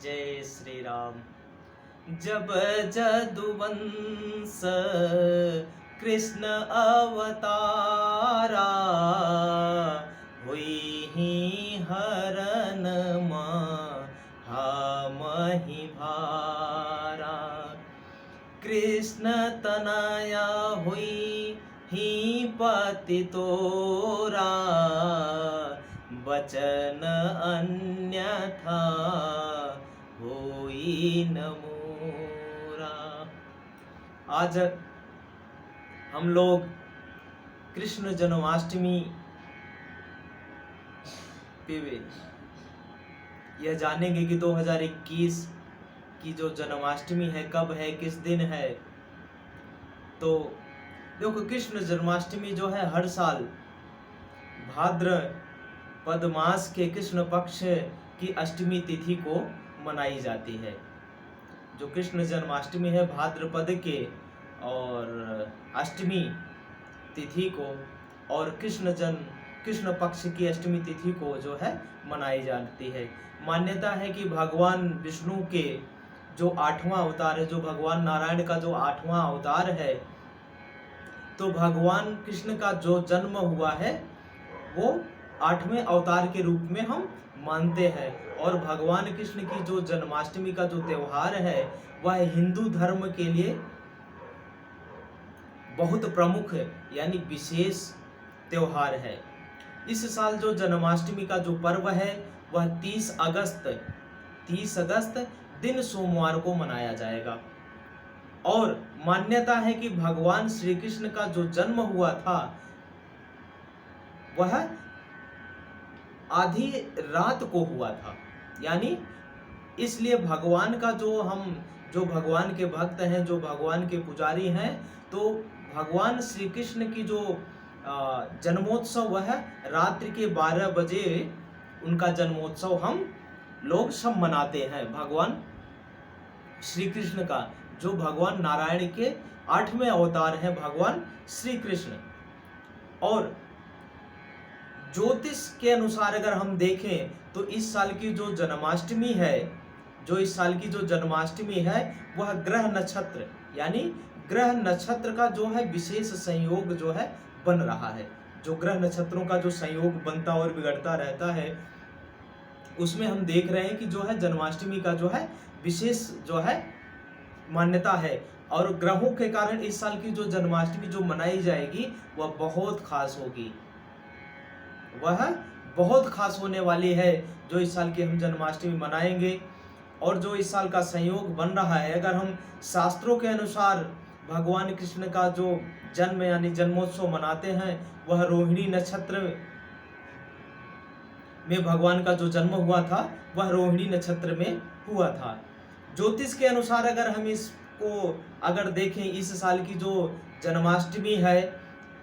जय श्री राम। जब जदुवंश कृष्ण अवतारा, हुई ही हरन मही भारा। कृष्ण तनया हुई ही पति तोरा, बचन अन्यथा होई न मोरा। आज हम लोग कृष्ण जन्माष्टमी पे यह जानेंगे कि 2021 की जो जन्माष्टमी है कब है, किस दिन है। तो देखो, कृष्ण जन्माष्टमी जो है हर साल भाद्रपद मास के कृष्ण पक्ष की अष्टमी तिथि को मनाई जाती है। जो कृष्ण जन्माष्टमी है भाद्रपद के और अष्टमी तिथि को, और कृष्ण पक्ष की अष्टमी तिथि को जो है मनाई जाती है। मान्यता है कि भगवान विष्णु के जो 8वां अवतार है, जो भगवान नारायण का जो 8वां अवतार है, तो भगवान कृष्ण का जो जन्म हुआ है वो 8वें अवतार के रूप में हम मानते हैं। और भगवान कृष्ण की जो जन्माष्टमी का जो त्योहार है वह हिंदू धर्म के लिए बहुत प्रमुख यानी विशेष त्योहार है। इस साल जो जन्माष्टमी का जो पर्व है वह 30 अगस्त दिन सोमवार को मनाया जाएगा। और मान्यता है कि भगवान श्री कृष्ण का जो जन्म हुआ था वह आधी रात को हुआ था, यानी इसलिए भगवान का जो भगवान के भक्त हैं, जो भगवान के पुजारी हैं, तो भगवान श्री कृष्ण की जो जन्मोत्सव वह रात्रि के 12 बजे उनका जन्मोत्सव हम लोग सब मनाते हैं। भगवान श्री कृष्ण का, जो भगवान नारायण के 8वें अवतार हैं भगवान श्री कृष्ण। और ज्योतिष के अनुसार अगर हम देखें तो इस साल की जो जन्माष्टमी है वह ग्रह नक्षत्र यानी ग्रह नक्षत्र का जो है विशेष संयोग जो है बन रहा है। जो ग्रह नक्षत्रों का जो संयोग बनता और बिगड़ता रहता है उसमें हम देख रहे हैं कि जो है जन्माष्टमी का जो है विशेष जो है मान्यता है। और ग्रहों के कारण इस साल की जो जन्माष्टमी जो मनाई जाएगी वह बहुत खास होगी, वह बहुत खास होने वाली है जो इस साल की हम जन्माष्टमी मनाएंगे। और जो इस साल का संयोग बन रहा है, अगर हम शास्त्रों के अनुसार भगवान कृष्ण का जो जन्म यानी जन्मोत्सव मनाते हैं वह रोहिणी नक्षत्र में भगवान का जो जन्म हुआ था वह रोहिणी नक्षत्र में हुआ था। ज्योतिष के अनुसार अगर हम इसको अगर देखें, इस साल की जो जन्माष्टमी है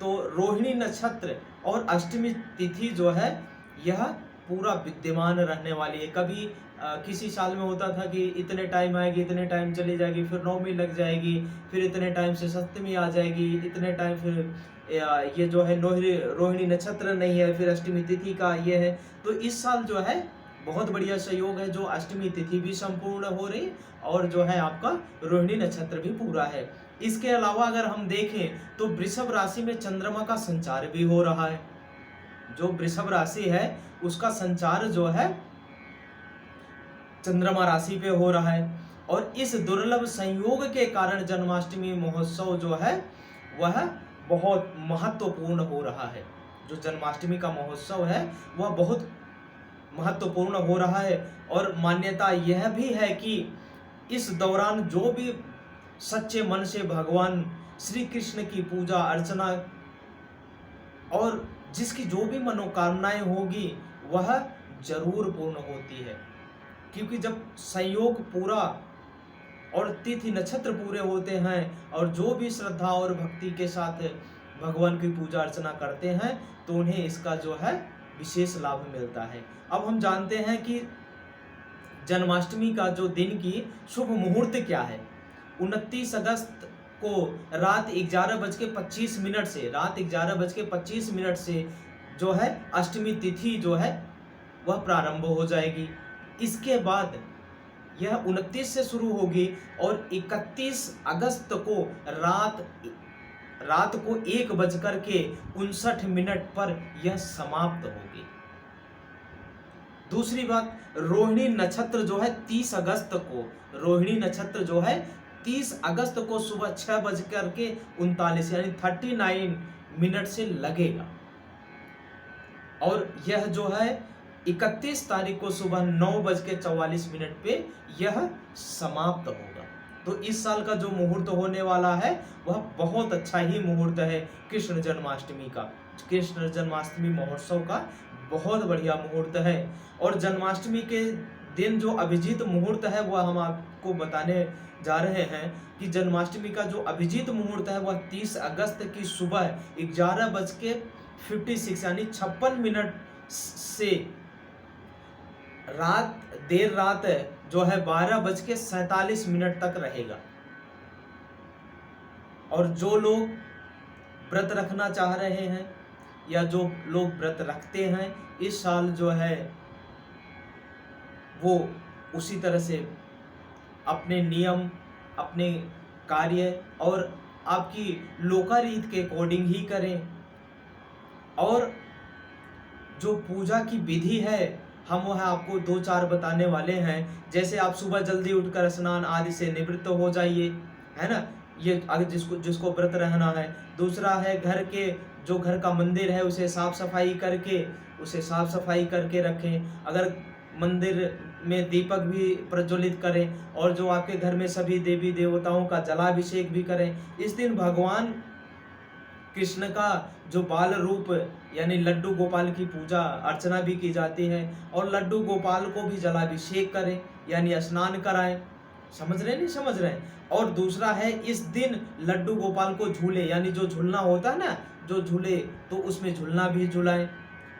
तो रोहिणी नक्षत्र और अष्टमी तिथि जो है यह पूरा विद्यमान रहने वाली है। कभी किसी साल में होता था कि इतने टाइम आएगी, इतने टाइम चली जाएगी, फिर नवमी लग जाएगी, फिर इतने टाइम से सप्तमी आ जाएगी, इतने टाइम फिर ये जो है रोहिणी नक्षत्र नहीं है, फिर अष्टमी तिथि का ये है। तो इस साल जो है बहुत बढ़िया सहयोग है, जो अष्टमी तिथि भी संपूर्ण हो रही और जो है आपका रोहिणी नक्षत्र भी पूरा है। इसके अलावा अगर हम देखें तो वृषभ राशि में चंद्रमा का संचार भी हो रहा है। जो वृषभ राशि है उसका संचार जो है चंद्रमा राशि पे हो रहा है। और इस दुर्लभ संयोग के कारण जन्माष्टमी महोत्सव जो है वह बहुत महत्वपूर्ण हो रहा है। जो जन्माष्टमी का महोत्सव है वह बहुत महत्वपूर्ण हो रहा है। और मान्यता यह भी है कि इस दौरान जो भी सच्चे मन से भगवान श्री कृष्ण की पूजा अर्चना और जिसकी जो भी मनोकामनाएं होगी वह जरूर पूर्ण होती है। क्योंकि जब संयोग पूरा और तिथि नक्षत्र पूरे होते हैं और जो भी श्रद्धा और भक्ति के साथ भगवान की पूजा अर्चना करते हैं तो उन्हें इसका जो है विशेष लाभ मिलता है। अब हम जानते हैं कि जन्माष्टमी का जो दिन की शुभ मुहूर्त क्या है। 29 अगस्त को रात 11:25 से जो है अष्टमी तिथि जो है वह प्रारंभ हो जाएगी। इसके बाद यह 29 से शुरू होगी और 31 अगस्त को रात को 1:59 पर यह समाप्त होगी। दूसरी बात, रोहिणी नक्षत्र जो है 30 अगस्त को, रोहिणी नक्षत्र जो है 30 अगस्त को सुबह 6:39 यानी 39 मिनट से लगेगा और यह जो है 31 तारीख को सुबह 9:44 पे यह समाप्त होगा। तो इस साल का जो मुहूर्त होने वाला है वह बहुत अच्छा ही मुहूर्त है कृष्ण जन्माष्टमी का। कृष्ण जन्माष्टमी महोत्सव का बहुत बढ़िया मुहूर्त है और जन्माष्टमी के दिन जो अभिजीत मुहूर्त है वह हम आपको बताने जा रहे हैं कि जन्माष्टमी का जो अभिजीत मुहूर्त है वह 30 अगस्त की सुबह 11:56 यानी 56 मिनट से देर रात जो है 12:47 तक रहेगा। और जो लोग व्रत रखना चाह रहे हैं या जो लोग व्रत रखते हैं इस साल जो है वो उसी तरह से अपने नियम, अपने कार्य और आपकी लोकारीत के अकॉर्डिंग ही करें। और जो पूजा की विधि है हम वह आपको 2-4 बताने वाले हैं। जैसे आप सुबह जल्दी उठकर स्नान आदि से निवृत्त हो जाइए, है ना, ये अगर जिसको व्रत रहना है। दूसरा है घर का मंदिर है उसे साफ सफाई करके रखें। अगर मंदिर में दीपक भी प्रज्वलित करें और जो आपके घर में सभी देवी देवताओं का जलाभिषेक भी करें। इस दिन भगवान कृष्ण का जो बाल रूप यानी लड्डू गोपाल की पूजा अर्चना भी की जाती है और लड्डू गोपाल को भी जलाभिषेक करें यानी स्नान कराएं। समझ रहे नहीं समझ रहे? और दूसरा है इस दिन लड्डू गोपाल को झूले यानी जो झूलना होता है ना, जो झूले, तो उसमें झूलना भी झूलाएं।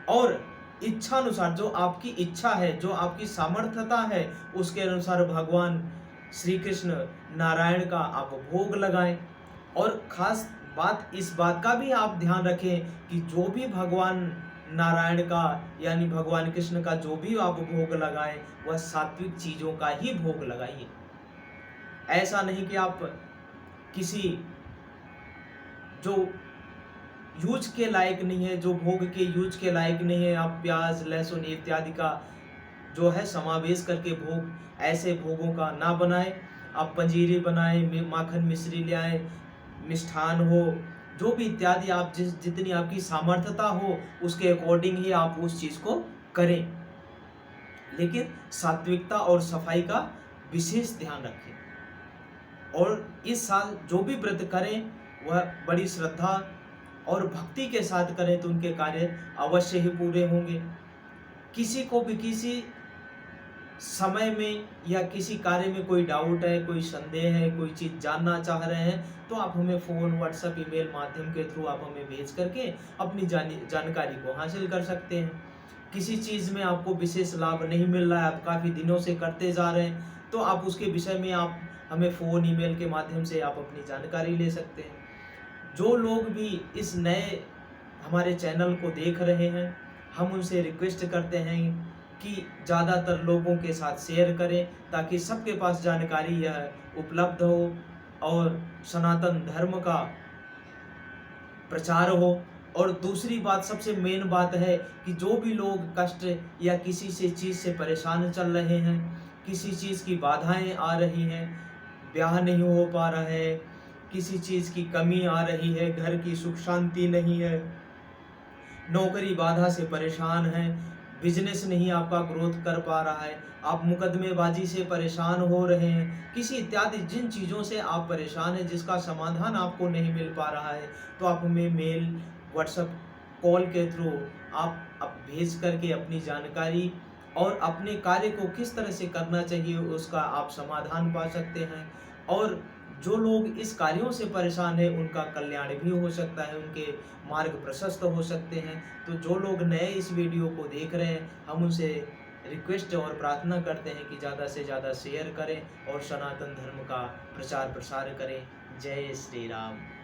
और इच्छा अनुसार जो आपकी इच्छा है, जो आपकी सामर्थ्यता है, उसके अनुसार भगवान श्री कृष्ण नारायण का आप भोग लगाएं। और खास बात इस बात का भी आप ध्यान रखें कि जो भी भगवान नारायण का यानी भगवान कृष्ण का जो भी आप भोग लगाएं वह सात्विक चीजों का ही भोग लगाइए। ऐसा नहीं कि आप किसी जो यूज के लायक नहीं है, जो भोग के यूज के लायक नहीं है, आप प्याज लहसुन इत्यादि का जो है समावेश करके भोग, ऐसे भोगों का ना बनाएं। आप पंजीरी बनाएं, माखन मिश्री ले आएं, मिष्ठान हो, जो भी इत्यादि आप जितनी आपकी सामर्थ्यता हो उसके अकॉर्डिंग ही आप उस चीज को करें, लेकिन सात्विकता और सफाई का विशेष ध्यान रखें। और इस साल जो भी व्रत करें वह बड़ी श्रद्धा और भक्ति के साथ करें तो उनके कार्य अवश्य ही पूरे होंगे। किसी को भी किसी समय में या किसी कार्य में कोई डाउट है, कोई संदेह है, कोई चीज़ जानना चाह रहे हैं तो आप हमें फ़ोन, व्हाट्सएप, ईमेल माध्यम के थ्रू आप हमें भेज करके अपनी जानकारी को हासिल कर सकते हैं। किसी चीज़ में आपको विशेष लाभ नहीं मिल रहा है, आप काफ़ी दिनों से करते जा रहे हैं, तो आप उसके विषय में आप हमें फ़ोन, ईमेल के माध्यम से आप अपनी जानकारी ले सकते हैं। जो लोग भी इस नए हमारे चैनल को देख रहे हैं हम उनसे रिक्वेस्ट करते हैं कि ज़्यादातर लोगों के साथ शेयर करें ताकि सबके पास जानकारी यह उपलब्ध हो और सनातन धर्म का प्रचार हो। और दूसरी बात, सबसे मेन बात है कि जो भी लोग कष्ट या किसी से चीज़ से परेशान चल रहे हैं, किसी चीज़ की बाधाएं आ रही हैं, ब्याह नहीं हो पा रहा है, किसी चीज़ की कमी आ रही है, घर की सुख शांति नहीं है, नौकरी बाधा से परेशान है, बिजनेस नहीं आपका ग्रोथ कर पा रहा है, आप मुकदमेबाजी से परेशान हो रहे हैं, किसी इत्यादि जिन चीज़ों से आप परेशान हैं जिसका समाधान आपको नहीं मिल पा रहा है, तो आप हमें मेल, व्हाट्सएप, कॉल के थ्रू आप भेज करके अपनी जानकारी और अपने कार्य को किस तरह से करना चाहिए उसका आप समाधान पा सकते हैं। और जो लोग इस कार्यों से परेशान हैं उनका कल्याण भी हो सकता है, उनके मार्ग प्रशस्त हो सकते हैं। तो जो लोग नए इस वीडियो को देख रहे हैं हम उनसे रिक्वेस्ट और प्रार्थना करते हैं कि ज़्यादा से ज़्यादा शेयर करें और सनातन धर्म का प्रचार प्रसार करें। जय श्री राम।